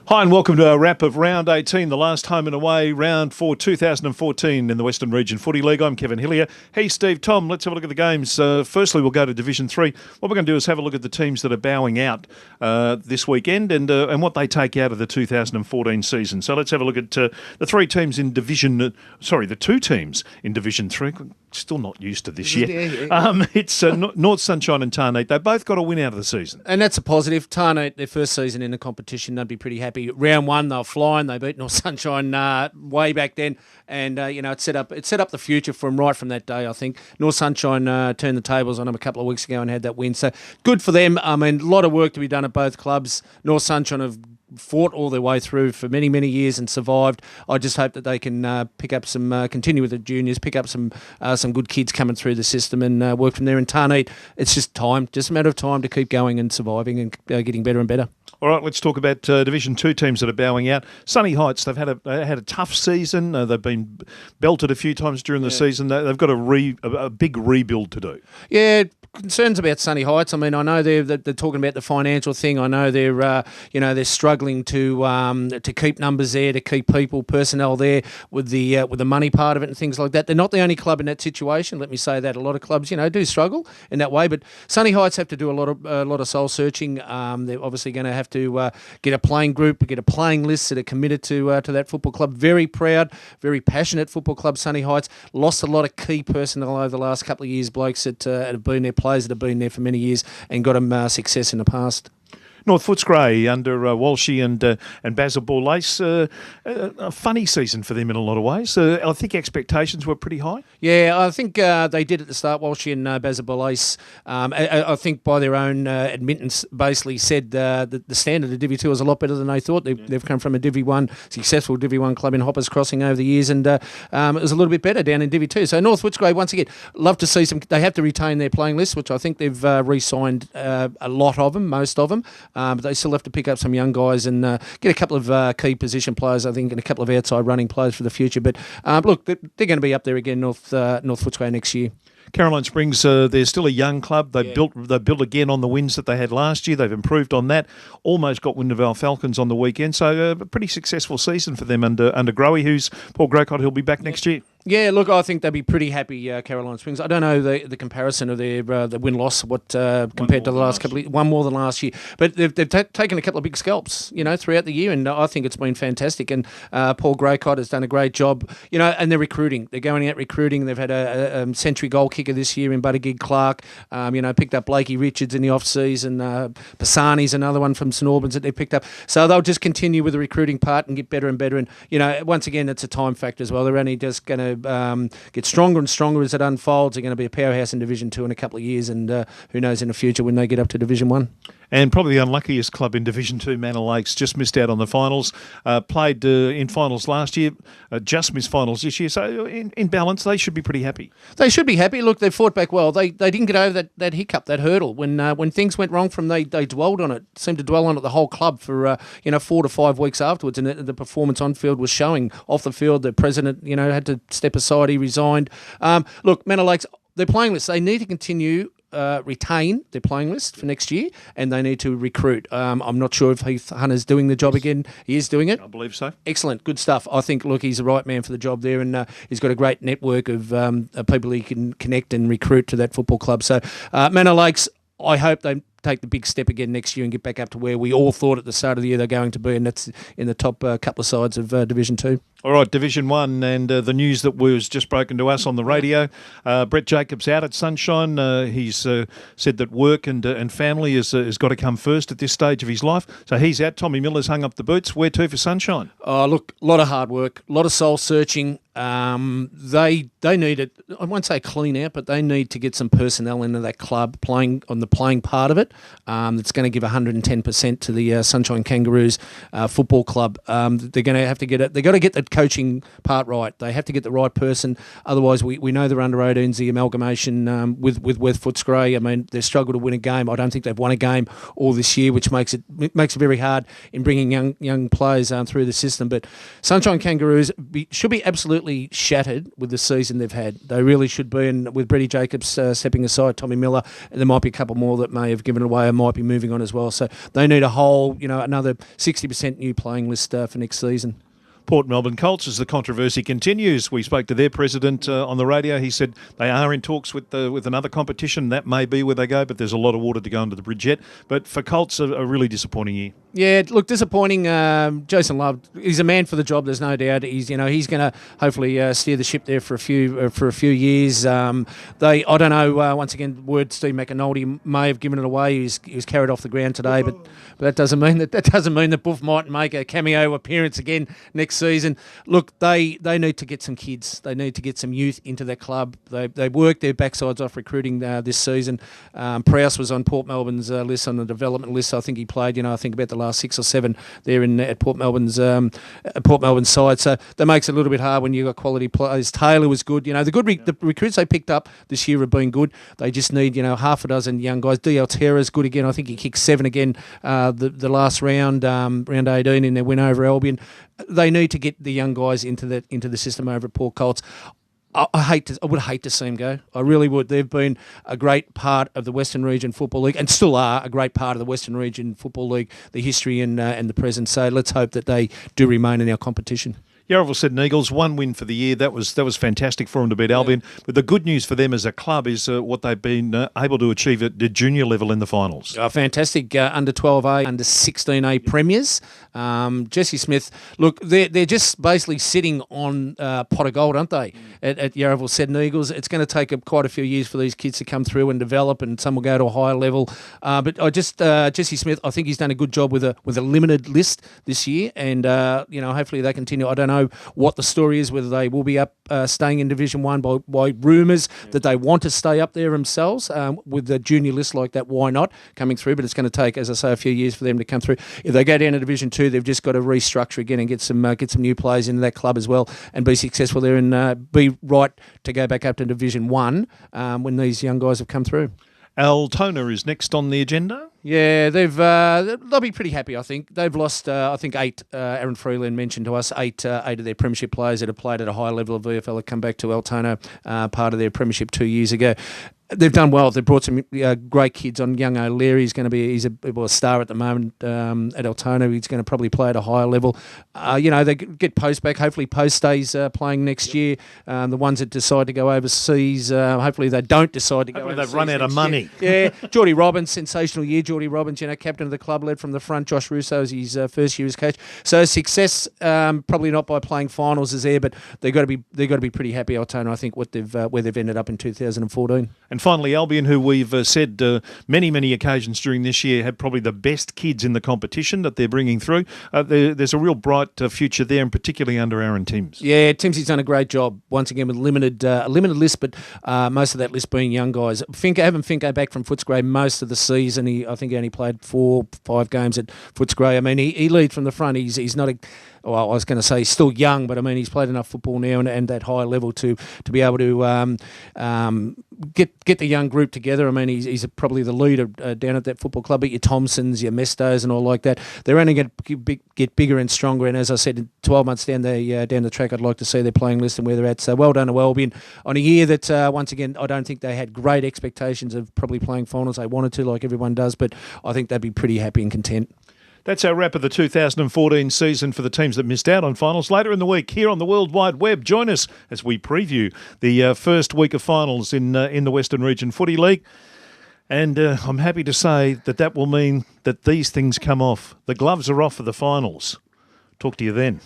Hi and welcome to our wrap of round 18, the last home and away round for 2014 in the Western Region Footy League. I'm Kevin Hillier. Hey Steve, Tom, let's have a look at the games. Firstly, we'll go to Division 3. What we're going to do is have a look at the teams that are bowing out this weekend and what they take out of the 2014 season. So let's have a look at the two teams in Division 3. Still not used to this yet. It's North Sunshine and Tarneet. They both got a win out of the season. And that's a positive. Tarneet, their first season in the competition, they'd be pretty happy. Round one, they were flying. They beat North Sunshine way back then. And, it set up the future from that day, I think. North Sunshine turned the tables on them a couple of weeks ago and had that win. So good for them. I mean, a lot of work to be done at both clubs. North Sunshine have fought all their way through for many, many years and survived. I just hope that they can pick up some, continue with the juniors, pick up some good kids coming through the system and work from there. And Tarneet, it's just a matter of time to keep going and surviving and getting better and better. All right, let's talk about Division 2 teams that are bowing out. Sunny Heights, they've had a tough season. They've been belted a few times during the season. They've got a big rebuild to do. Yeah, concerns about Sunny Heights. I mean, I know they're talking about the financial thing. I know they're struggling to keep numbers there, to keep personnel there with the money part of it and things like that. They're not the only club in that situation. Let me say that a lot of clubs, do struggle in that way. But Sunny Heights have to do a lot of soul searching. They're obviously going to have to get a playing group, get a playing list that are committed to that football club. Very proud, very passionate football club. Sunny Heights lost a lot of key personnel over the last couple of years. Blokes that have been there, players that have been there for many years and got them success in the past. North Footscray under Walshy and Basil Borlace, a funny season for them in a lot of ways. I think expectations were pretty high. Yeah, I think they did at the start. Walshy and Basil Borlace, I think by their own admittance, basically said that the standard of Divi 2 is a lot better than they thought. They've come from a Divi 1, successful Divi 1 club in Hoppers Crossing over the years, and it was a little bit better down in Divi 2. So North Footscray, once again, love to see some. They have to retain their playing list, which I think they've re-signed a lot of them, most of them. But they still have to pick up some young guys and get a couple of key position players, I think, and a couple of outside running players for the future. But look, they're going to be up there again, North Footscray next year. Caroline Springs, they're still a young club. They built again on the wins that they had last year. They've improved on that. Almost got Windavale Falcons on the weekend. So a pretty successful season for them under Growy, who's Paul Grocott. He'll be back next year. Yeah, look, I think they'll be pretty happy, Caroline Springs. I don't know the comparison of their the win-loss compared to the last couple of years. One more than last year. But they've taken a couple of big scalps, throughout the year, and I think it's been fantastic. And Paul Grocott has done a great job, and they're recruiting. They're going out recruiting. They've had a century goal kicker this year in Buttigieg Clark. Picked up Blakey Richards in the off-season. Pisani's another one from St Albans that they picked up. So they'll just continue with the recruiting part and get better and better. And, once again, it's a time factor as well. They're only just going to get stronger and stronger as it unfolds. They're going to be a powerhouse in Division 2 in a couple of years, and who knows in the future when they get up to Division 1. And probably the unluckiest club in Division 2, Manor Lakes, just missed out on the finals. Played in finals last year, just missed finals this year. So in balance, they should be pretty happy. They should be happy. Look, they fought back well. They didn't get over that hiccup, that hurdle. When things went wrong for them, they dwelled on it, seemed to dwell on it the whole club for 4 to 5 weeks afterwards. And the performance on field was showing. Off the field, the president had to step aside. He resigned. Look, Manor Lakes, their playing list, they need to continue retain their playing list for next year, and they need to recruit. I'm not sure if Heath Hunter's doing the job again. He is doing it. I believe so. Excellent, good stuff. I think, look, he's the right man for the job there, and he's got a great network of people he can connect and recruit to that football club. So Manor Lakes, I hope they take the big step again next year and get back up to where we all thought at the start of the year they're going to be, and that's in the top couple of sides of Division 2. All right, Division 1, and the news that was just broken to us on the radio. Brett Jacobs out at Sunshine. He's said that work and family has got to come first at this stage of his life. So he's out. Tommy Miller's hung up the boots. Where to for Sunshine? Oh, look, a lot of hard work, a lot of soul searching. They need it. I won't say clean out, but they need to get some personnel into that club playing on the playing part of it. That's going to give 110% to the Sunshine Kangaroos football club. They're going to have to get it. They've got to get the coaching part right. They have to get the right person. Otherwise, we know they're under 18s. The amalgamation with Footscray. I mean, they've struggled to win a game. I don't think they've won a game all this year, which makes it very hard in bringing young players through the system. But Sunshine Kangaroos should be absolutely shattered with the season they've had. They really should be. And with Brady Jacobs stepping aside, Tommy Miller, there might be a couple more that may have given given away or might be moving on as well. So they need a whole, another 60% new playing list for next season. Port Melbourne Colts, as the controversy continues. We spoke to their president on the radio. He said they are in talks with another competition. That may be where they go, but there's a lot of water to go under the bridge yet. But for Colts, a really disappointing year. Yeah, look, disappointing. Jason Love, he's a man for the job. There's no doubt. He's going to hopefully steer the ship there for a few years. I don't know. Once again, word Steve McAnulty may have given it away. He was carried off the ground today, but that doesn't mean that Buff mightn't make a cameo appearance again next season. Look, they need to get some kids. They need to get some youth into their club. They worked their backsides off recruiting this season. Prowse was on Port Melbourne's list, on the development list. I think he played. I think about the last 6 or 7 there at Port Melbourne's side. So that makes it a little bit hard when you've got quality players. Taylor was good. The recruits they picked up this year have been good. They just need half a dozen young guys. D. Altera's good again. I think he kicked 7 again the last round, round 18 in their win over Albion. They need to get the young guys into the system over at Port Colts. I would hate to see them go. I really would. They've been a great part of the Western Region Football League and still are a great part of the Western Region Football League, the history and the present. So let's hope that they do remain in our competition. WRFL Sydney Eagles, 1 win for the year. That was fantastic for them to beat Albion. But the good news for them as a club is what they've been able to achieve at the junior level in the finals. Fantastic. Under 12A, under 16A premiers. Jesse Smith, look, they're just basically sitting on pot of gold, aren't they, at WRFL Sydney Eagles? It's going to take quite a few years for these kids to come through and develop, and some will go to a higher level. But Jesse Smith, I think he's done a good job with a limited list this year, and hopefully they continue. I don't know what the story is, whether they will be up staying in Division 1 by rumours that they want to stay up there themselves with the junior list like that. Why not coming through? But it's going to take, as I say, a few years for them to come through. If they go down to Division 2, they've just got to restructure again and get some new players into that club as well and be successful there and be right to go back up to Division 1 when these young guys have come through. Altona is next on the agenda. Yeah, they'll be pretty happy, I think. They've lost, I think, 8, Aaron Freeland mentioned to us, 8 of their premiership players that have played at a high level of VFL have come back to Altona, part of their premiership 2 years ago. They've done well. They've brought some great kids on. Young O'Leary is going to he's a star at the moment at Altona. He's going to probably play at a higher level. They get Post back. Hopefully Post stays playing next year. The ones that decide to go overseas, hopefully they don't decide to go overseas. They've run out of money. Yeah. Geordie Robbins, sensational year. Geordie Robbins, captain of the club, led from the front. Josh Russo is his first year as coach. So success, probably not by playing finals is there, but they've got to be pretty happy, Altona, I think, where they've ended up in 2014. And finally, Albion, who we've said many occasions during this year have probably the best kids in the competition that they're bringing through. There's a real bright future there, and particularly under Aaron Timms. Yeah, Timmsy's done a great job, once again, with a limited list, but most of that list being young guys. Having Finko back from Footscray most of the season. I think he only played 4-5 games at Footscray. I mean, he leads from the front. He's not I was going to say he's still young, but I mean he's played enough football now and that high level to be able to get the young group together. I mean he's probably the leader down at that football club. But your Thompsons, your Mestos, and all like that, they're only going to get bigger and stronger. And as I said, in 12 months down the track, I'd like to see their playing list and where they're at. So well done to Albion on a year that once again I don't think they had great expectations of probably playing finals. They wanted to, like everyone does, but I think they'd be pretty happy and content. That's our wrap of the 2014 season for the teams that missed out on finals. Later in the week, here on the World Wide Web, join us as we preview the first week of finals in the Western Region Footy League. And I'm happy to say that will mean that these things come off. The gloves are off for the finals. Talk to you then.